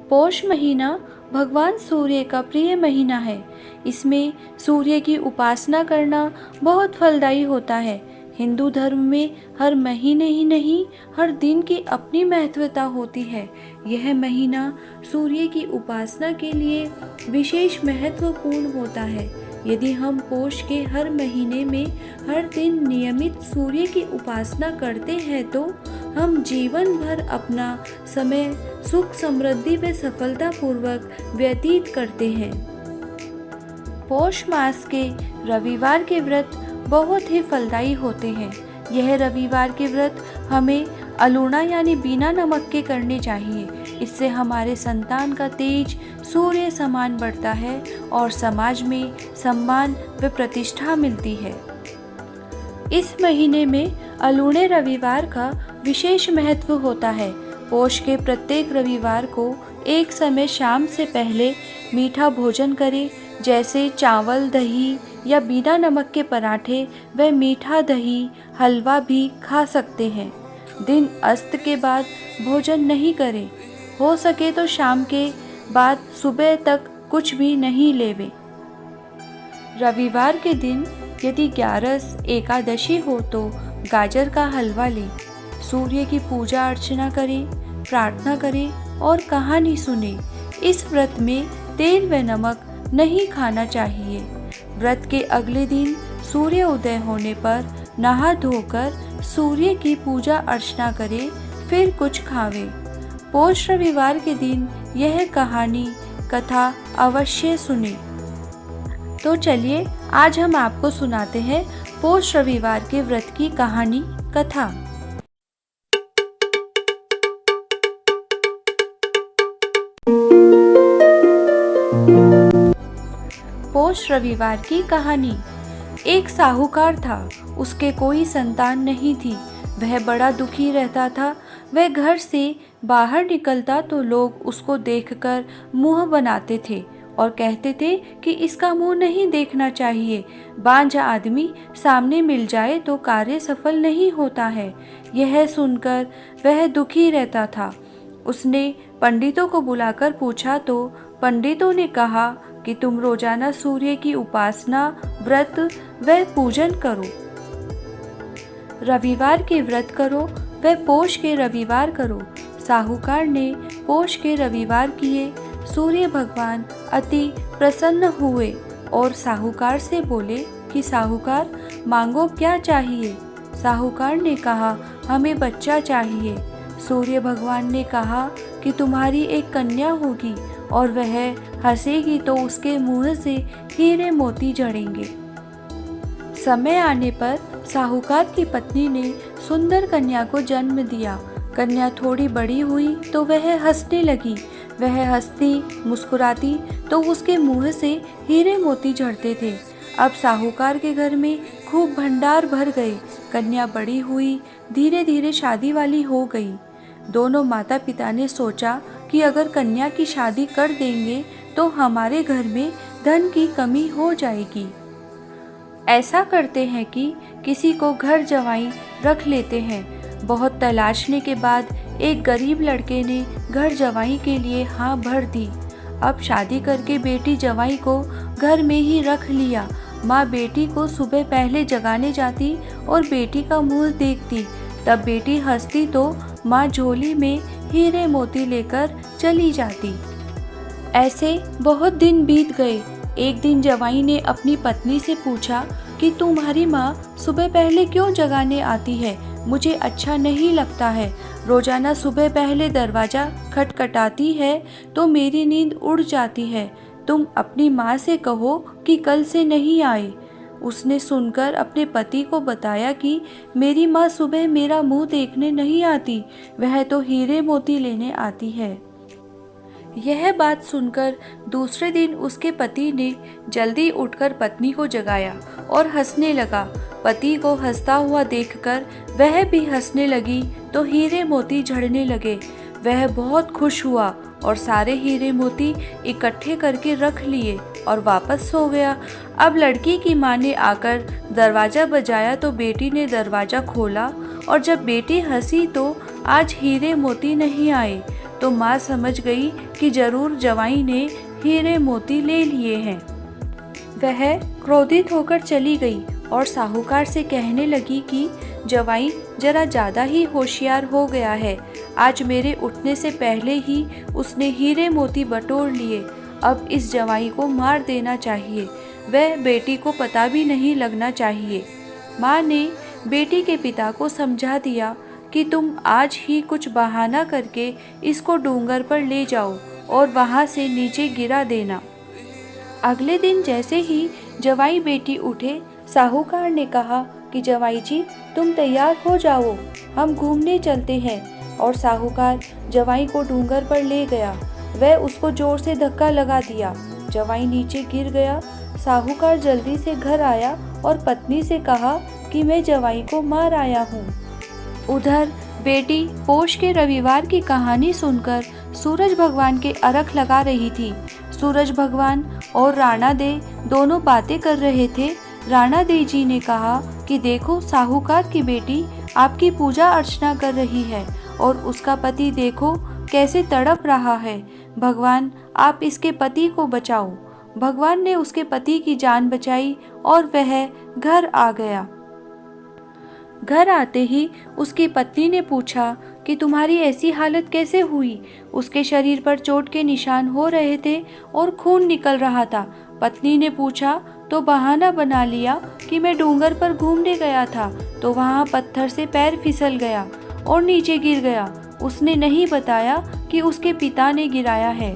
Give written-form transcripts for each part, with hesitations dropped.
पौष महीना भगवान सूर्य का प्रिय महीना है। इसमें सूर्य की उपासना करना बहुत फलदायी होता है। हिंदू धर्म में हर महीने ही नहीं, हर दिन की अपनी महत्वता होती है। यह महीना सूर्य की उपासना के लिए विशेष महत्वपूर्ण होता है। यदि हम पोष के हर महीने में हर दिन नियमित सूर्य की उपासना करते हैं तो हम जीवन भर अपना समय सुख समृद्धि व सफलतापूर्वक व्यतीत करते हैं। पौष मास के रविवार के व्रत बहुत ही फलदायी होते हैं। यह रविवार के व्रत हमें अलूणा यानी बिना नमक के करने चाहिए। इससे हमारे संतान का तेज सूर्य समान बढ़ता है और समाज में सम्मान व प्रतिष्ठा मिलती है। इस महीने में अलूणे रविवार का विशेष महत्व होता है। पौष के प्रत्येक रविवार को एक समय शाम से पहले मीठा भोजन करें, जैसे चावल, दही या बिना नमक के पराठे व मीठा दही हलवा भी खा सकते हैं। दिन अस्त के बाद भोजन नहीं करें। हो सके तो शाम के बाद सुबह तक कुछ भी नहीं लेवें। रविवार के दिन यदि 11 एकादशी हो तो गाजर का हलवा लें। सूर्य की पूजा अर्चना करें, प्रार्थना करें और कहानी सुनें। इस व्रत में तेल व नमक नहीं खाना चाहिए। व्रत के अगले दिन सूर्य उदय होने पर नहा धोकर सूर्य की पूजा अर्चना करें, फिर कुछ खावें। पौष रविवार के दिन यह कहानी कथा अवश्य सुने। तो चलिए आज हम आपको सुनाते हैं पौष रविवार के व्रत की कहानी कथा। पौष रविवार की कहानी। एक साहूकार था, उसके कोई संतान नहीं थी। वह बड़ा दुखी रहता था। वह घर से बाहर निकलता तो लोग उसको देखकर मुंह बनाते थे और कहते थे कि इसका मुंह नहीं देखना चाहिए। बांझ आदमी सामने मिल जाए तो कार्य सफल नहीं होता है। यह सुनकर वह दुखी रहता था। उसने पंडितों को बुलाकर पूछा तो पंडितों ने कहा कि तुम रोजाना सूर्य की उपासना, व्रत व पूजन करो। रविवार के व्रत करो व पौष के रविवार करो। साहूकार ने पौष के रविवार किए। सूर्य भगवान अति प्रसन्न हुए और साहूकार से बोले कि साहूकार, मांगो क्या चाहिए। साहूकार ने कहा, हमें बच्चा चाहिए। सूर्य भगवान ने कहा कि तुम्हारी एक कन्या होगी और वह हंसेगी तो उसके मुंह से हीरे मोती झड़ेंगे। समय आने पर साहूकार की पत्नी ने सुंदर कन्या को जन्म दिया। कन्या थोड़ी बड़ी हुई तो वह हंसने लगी। वह हंसती मुस्कुराती तो उसके मुंह से हीरे मोती झड़ते थे। अब साहूकार के घर में खूब भंडार भर गए। कन्या बड़ी हुई, धीरे धीरे शादी वाली हो गई। दोनों माता पिता ने सोचा कि अगर कन्या की शादी कर देंगे तो हमारे घर में धन की कमी हो जाएगी। ऐसा करते हैं कि किसी को घर जवाई रख लेते हैं। बहुत तलाशने के बाद एक गरीब लड़के ने घर जवाई के लिए हाँ भर दी। अब शादी करके बेटी जवाई को घर में ही रख लिया। माँ बेटी को सुबह पहले जगाने जाती और बेटी का मुंह देखती। तब बेटी हंसती तो माँ झोली में हीरे मोती लेकर चली जाती। ऐसे बहुत दिन बीत गए। एक दिन जवाई ने अपनी पत्नी से पूछा कि तुम्हारी माँ सुबह पहले क्यों जगाने आती है? मुझे अच्छा नहीं लगता है। रोजाना सुबह पहले दरवाज़ा खटखटाती है तो मेरी नींद उड़ जाती है। तुम अपनी माँ से कहो कि कल से नहीं आए। उसने सुनकर अपने पति को बताया कि मेरी माँ सुबह मेरा मुंह देखने नहीं आती, वह तो हीरे मोती लेने आती है। यह बात सुनकर दूसरे दिन उसके पति ने जल्दी उठकर पत्नी को जगाया और हंसने लगा। पति को हंसता हुआ देखकर वह भी हंसने लगी तो हीरे मोती झड़ने लगे। वह बहुत खुश हुआ और सारे हीरे मोती इकट्ठे करके रख लिए और वापस सो गया। अब लड़की की माँ ने आकर दरवाज़ा बजाया तो बेटी ने दरवाज़ा खोला और जब बेटी हंसी तो आज हीरे मोती नहीं आए। तो माँ समझ गई कि जरूर जवाई ने हीरे मोती ले लिए हैं। वह क्रोधित होकर चली गई और साहूकार से कहने लगी कि जवाई जरा ज़्यादा ही होशियार हो गया है। आज मेरे उठने से पहले ही उसने हीरे मोती बटोर लिए। अब इस जवाई को मार देना चाहिए। वह बेटी को पता भी नहीं लगना चाहिए। माँ ने बेटी के पिता को समझा दिया कि तुम आज ही कुछ बहाना करके इसको डूंगर पर ले जाओ और वहाँ से नीचे गिरा देना। अगले दिन जैसे ही जवाई बेटी उठे, साहूकार ने कहा कि जवाई जी, तुम तैयार हो जाओ, हम घूमने चलते हैं। और साहूकार जवाई को डूंगर पर ले गया। वह उसको जोर से धक्का लगा दिया। जवाई नीचे गिर गया। साहूकार जल्दी से घर आया और पत्नी से कहा कि मैं जवाई को मार आया हूँ। उधर बेटी पौष के रविवार की कहानी सुनकर सूरज भगवान के अर्घ लगा रही थी। सूरज भगवान और राणा दे दोनों बातें कर रहे थे। राणा दे जी ने कहा कि देखो, साहूकार की बेटी आपकी पूजा अर्चना कर रही है और उसका पति देखो कैसे तड़प रहा है। भगवान, आप इसके पति को बचाओ। भगवान ने उसके पति की जान बचाई और वह घर आ गया। घर आते ही उसकी पत्नी ने पूछा कि तुम्हारी ऐसी हालत कैसे हुई। उसके शरीर पर चोट के निशान हो रहे थे और खून निकल रहा था। पत्नी ने पूछा तो बहाना बना लिया कि मैं डूंगर पर घूमने गया था तो वहाँ पत्थर से पैर फिसल गया और नीचे गिर गया। उसने नहीं बताया कि उसके पिता ने गिराया है।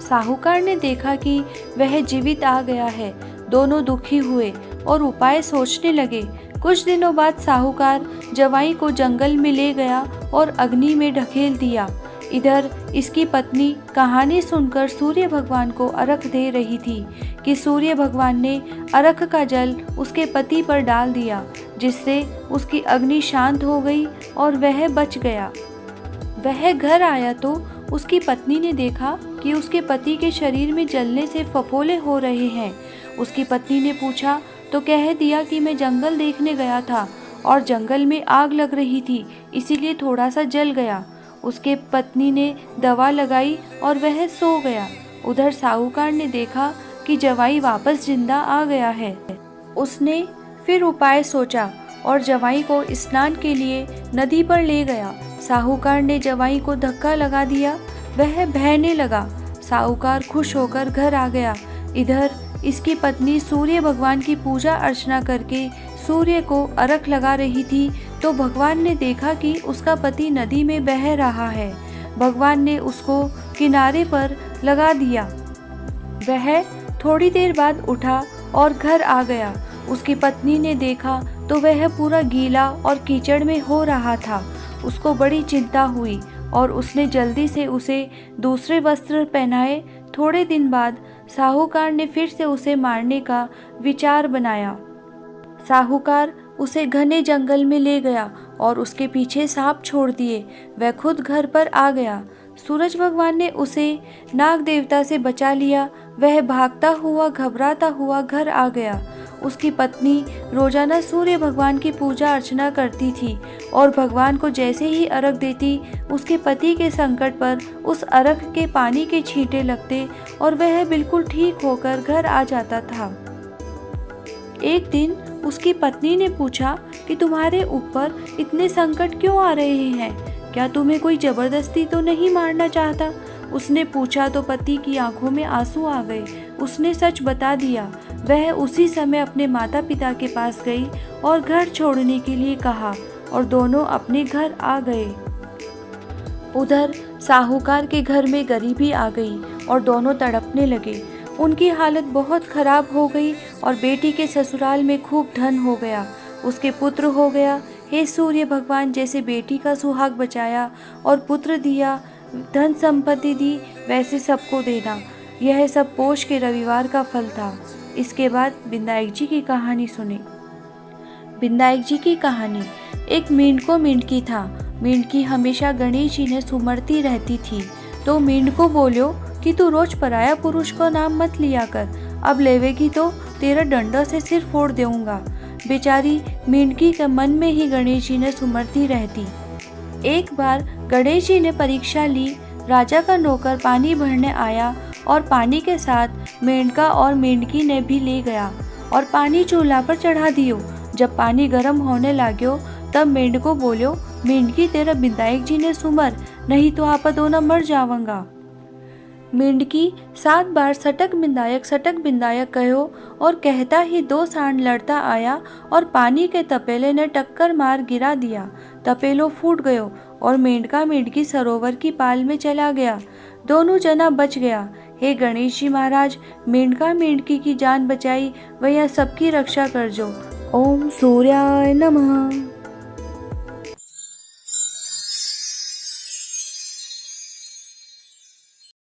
साहूकार ने देखा कि वह जीवित आ गया है। दोनों दुखी हुए और उपाय सोचने लगे। कुछ दिनों बाद साहूकार जवाई को जंगल में ले गया और अग्नि में ढकेल दिया। इधर इसकी पत्नी कहानी सुनकर सूर्य भगवान को अर्घ दे रही थी कि सूर्य भगवान ने अर्घ का जल उसके पति पर डाल दिया, जिससे उसकी अग्नि शांत हो गई और वह बच गया। वह घर आया तो उसकी पत्नी ने देखा कि उसके पति के शरीर में जलने से फफोले हो रहे हैं। उसकी पत्नी ने पूछा तो कह दिया कि मैं जंगल देखने गया था और जंगल में आग लग रही थी, इसीलिए थोड़ा सा जल गया। उसके पत्नी ने दवा लगाई और वह सो गया। उधर साहूकार ने देखा कि जवाई वापस जिंदा आ गया है। उसने फिर उपाय सोचा और जवाई को स्नान के लिए नदी पर ले गया। साहूकार ने जवाई को धक्का लगा दिया। वह बहने लगा। साहूकार खुश होकर घर आ गया। इधर इसकी पत्नी सूर्य भगवान की पूजा अर्चना करके सूर्य को अर्घ लगा रही थी तो भगवान ने देखा कि उसका पति नदी में बह रहा है। भगवान ने उसको किनारे पर लगा दिया। वह थोड़ी देर बाद उठा और घर आ गया। उसकी पत्नी ने देखा तो वह पूरा गीला और कीचड़ में हो रहा था। उसको बड़ी चिंता हुई और उसने जल्दी से उसे दूसरे वस्त्र पहनाए। थोड़े दिन बाद साहूकार ने फिर से उसे मारने का विचार बनाया। साहूकार उसे घने जंगल में ले गया और उसके पीछे सांप छोड़ दिए। वह खुद घर पर आ गया। सूरज भगवान ने उसे नाग देवता से बचा लिया। वह भागता हुआ घबराता हुआ घर आ गया। उसकी पत्नी रोजाना सूर्य भगवान की पूजा अर्चना करती थी और भगवान को जैसे ही अर्घ देती उसके पति के संकट पर उस अर्घ के पानी के छींटे लगते और वह बिल्कुल ठीक होकर घर आ जाता था। एक दिन उसकी पत्नी ने पूछा कि तुम्हारे ऊपर इतने संकट क्यों आ रहे हैं? क्या तुम्हें कोई जबरदस्ती तो नहीं मारना चाहता? उसने पूछा तो पति की आंखों में आंसू आ गए। उसने सच बता दिया। वह उसी समय अपने माता पिता के पास गई और घर छोड़ने के लिए कहा और दोनों अपने घर आ गए। उधर साहूकार के घर में गरीबी आ गई और दोनों तड़पने लगे। उनकी हालत बहुत खराब हो गई और बेटी के ससुराल में खूब धन हो गया। उसके पुत्र हो गया। हे सूर्य भगवान, जैसे बेटी का सुहाग बचाया और पुत्र दिया, धन संपत्ति दी, वैसे सबको देना। यह सब पौष के रविवार का फल था। इसके बाद बिंदायक जी की कहानी सुने। बिंदायक जी की कहानी। एक मेंढको मेंढकी था। मेंढकी हमेशा गणेश जी ने सुमरती रहती थी तो मेंढको बोलो कि तू रोज पराया पुरुष का नाम मत लिया कर, अब लेवेगी तो तेरा डंडा से सिर फोड़ दूंगा। बेचारी मेंढकी के मन में ही गणेश जी ने सुमरती रहती। एक बार गणेश जी ने परीक्षा ली। राजा का नौकर पानी भरने आया और पानी के साथ मेंढका और मेंढकी ने भी ले गया और पानी चूल्हा पर चढ़ा दियो। जब पानी गर्म होने लाग्यो तब मेंढको बोल्यो, मेंढकी तेरा विधायक जी ने सुमर, नहीं तो आप दोनों मर जावंगा। मेंढकी 7 बार सटक बिंदायक कहो और कहता ही 2 सांड लड़ता आया और पानी के तपेले ने टक्कर मार गिरा दिया। तपेलो फूट गयो और मेंढका मेंढकी सरोवर की पाल में चला गया। दोनों जना बच गया। हे गणेश जी महाराज, मेंढका मेंढकी की जान बचाई, वह सबकी रक्षा करजो। ओम सूर्याय नमः।